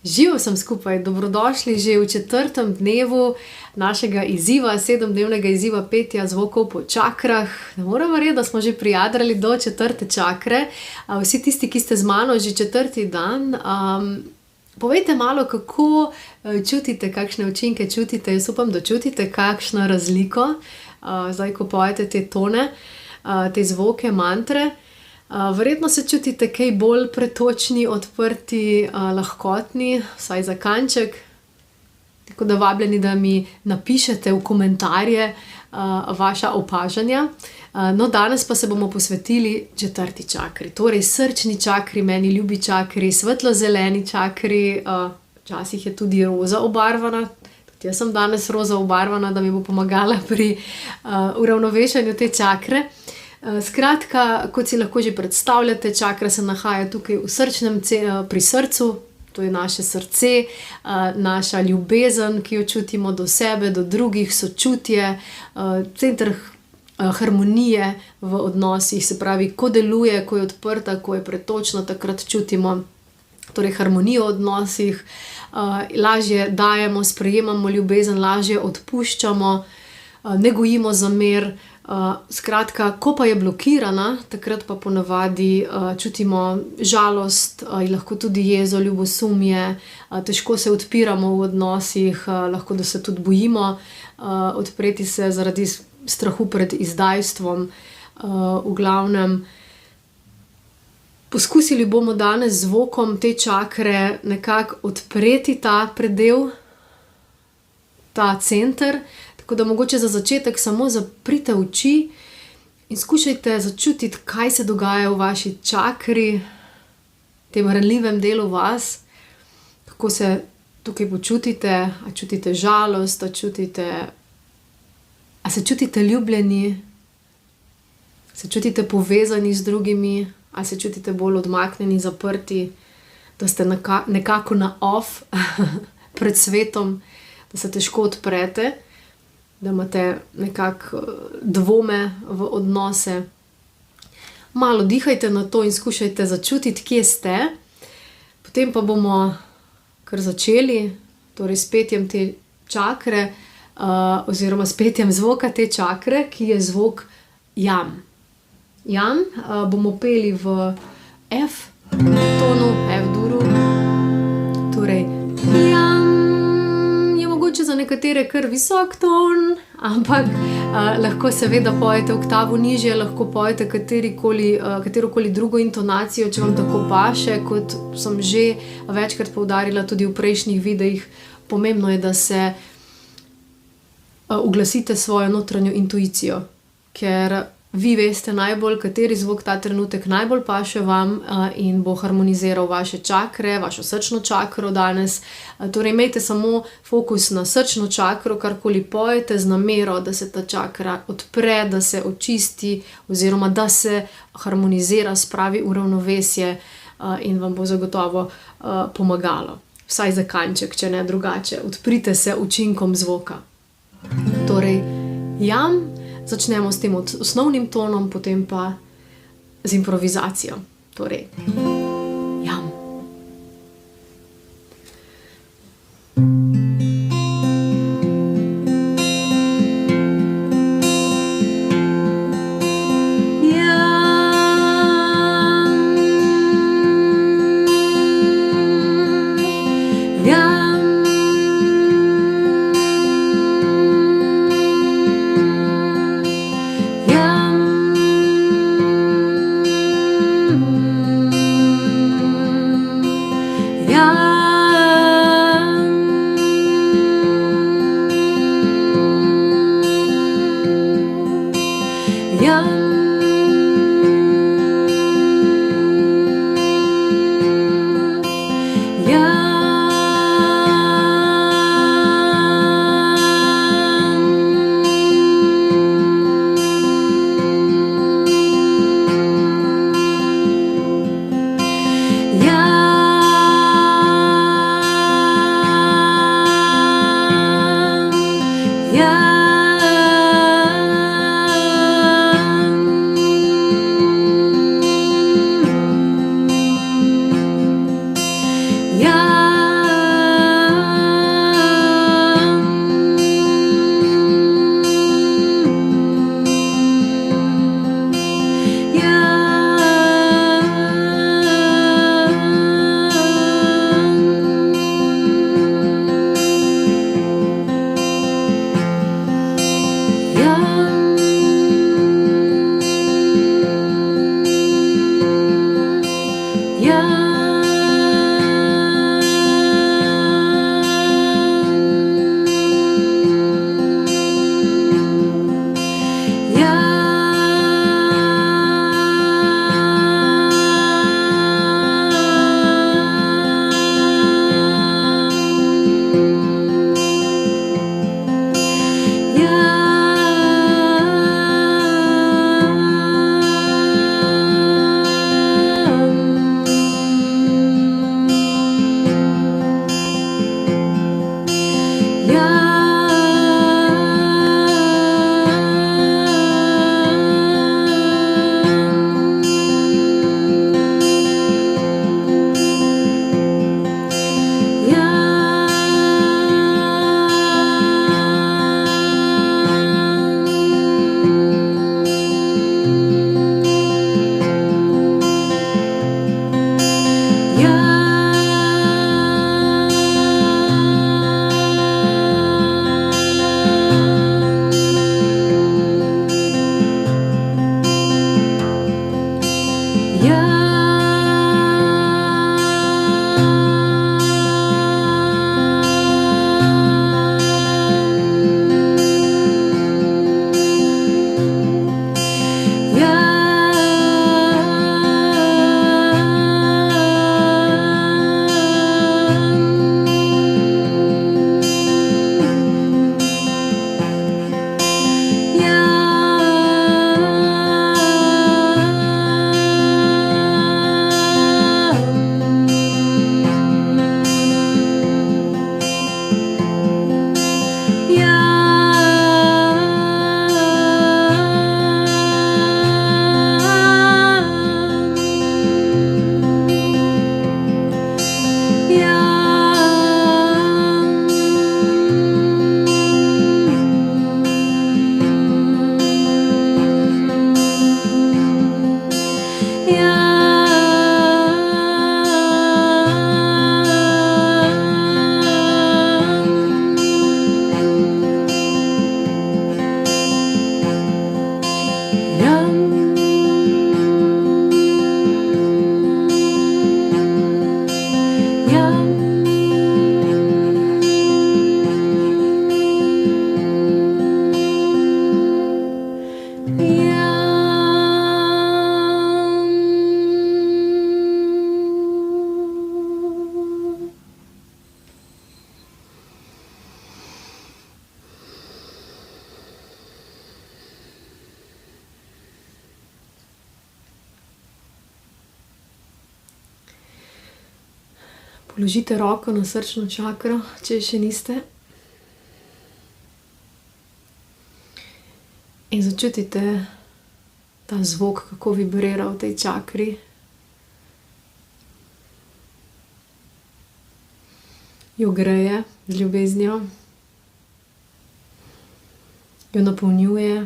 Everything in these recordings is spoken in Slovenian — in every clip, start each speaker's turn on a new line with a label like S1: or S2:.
S1: Živijo sem skupaj, dobrodošli že v 4. dnevu našega izziva, 7-dnevnega izziva petja zvokov po čakrah. Ne morem verjeti, da smo že prijadrali do 4. čakre. Vsi tisti, ki ste z mano že 4. dan, povejte malo, kako čutite, kakšne učinke čutite. Jaz upam, da čutite kakšno razliko, zdaj ko pojete te tone, te zvoke, mantre. Verjetno se čutite kaj bolj pretočni, odprti, lahkotni, vsaj za kanček. Tako da vabljeni, da mi napišete v komentarje vaša opažanja. No, danes pa se bomo posvetili 4. čakri, torej srčni čakri, meni ljubi čakri, svetlo-zeleni čakri, včasih je tudi roza obarvana. Tudi jaz sem danes roza obarvana, da mi bo pomagala pri uravnovešanju te čakre. Skratka, kot si lahko že predstavljate, čakra se nahaja tukaj v srčnem, pri srcu, to je naše srce, naša ljubezen, ki jo čutimo do sebe, do drugih, sočutje, center harmonije v odnosih, se pravi, ko deluje, ko je odprta, ko je pretočna, takrat čutimo torej harmonijo v odnosih, lažje dajemo, sprejemamo ljubezen, lažje odpuščamo, ne gojimo zamer. Skratka, ko pa je blokirana, takrat pa ponavadi čutimo žalost, lahko tudi jezo, ljubosumje, težko se odpiramo v odnosih, lahko da se tudi bojimo odpreti se zaradi strahu pred izdajstvom. V glavnem, poskusili bomo danes z zvokom te čakre nekako odpreti ta predel, ta center. Tako da mogoče za začetek samo zaprite oči in skušajte začutiti, kaj se dogaja v vaši čakri, tem ranljivem delu vas, kako se tukaj počutite, a čutite žalost, a se čutite ljubljeni, se čutite povezani z drugimi, a se čutite bolj odmaknjeni, zaprti, da ste nekako na off pred svetom, da se težko odprete, da imate nekako dvome v odnose. Malo dihajte na to in skušajte začutiti, kje ste. Potem pa bomo kar začeli, torej s petjem te čakre, oziroma s petjem zvoka te čakre, ki je zvok jam. Jam bomo peli v F tonu, F duru, torej jam. Za nekatere kar visok ton, ampak lahko seveda pojete oktavo nižje, lahko pojete katerokoli drugo intonacijo, če vam tako paše, kot sem že večkrat poudarila tudi v prejšnjih videih. Pomembno je, da se uglasite svojo notranjo intuicijo, ker vi veste najbolj, kateri zvok ta trenutek najbolj paše vam in bo harmoniziral vaše čakre, vašo srčno čakro danes. Torej, imejte samo fokus na srčno čakro, karkoli pojete, z namero, da se ta čakra odpre, da se očisti oziroma da se harmonizira, spravi v ravnovesje in vam bo zagotovo pomagalo. Vsaj za kanček, če ne drugače. Odprite se učinkom zvoka. Torej, jam. Začnemo s tem osnovnim tonom, potem pa z improvizacijo. Torej, jam. Yeah. Položite roko na srčno čakro, če še niste. In začutite ta zvok, kako vibrira v tej čakri. Jo greje z ljubeznijo. Jo napolnjuje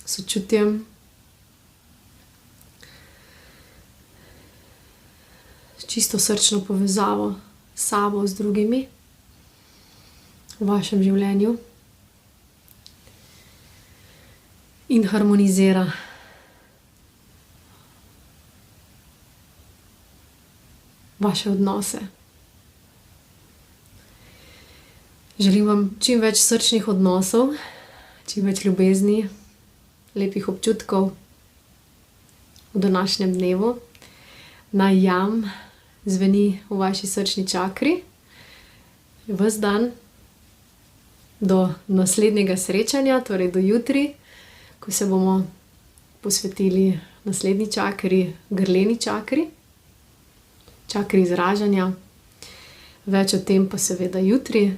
S1: s sočutjem. Čisto srčno povezavo s sabo, z drugimi v vašem življenju in harmonizira vaše odnose. Želim vam čim več srčnih odnosov, čim več ljubezni, lepih občutkov v današnjem dnevu. Naj jam zveni v vaši srčni čakri ves dan do naslednjega srečanja, torej do jutri, ko se bomo posvetili naslednji čakri, grleni čakri, čakri izražanja. Več o tem pa seveda jutri,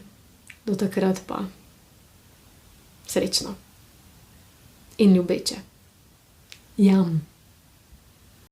S1: do takrat pa srečno in ljubeče. Jam.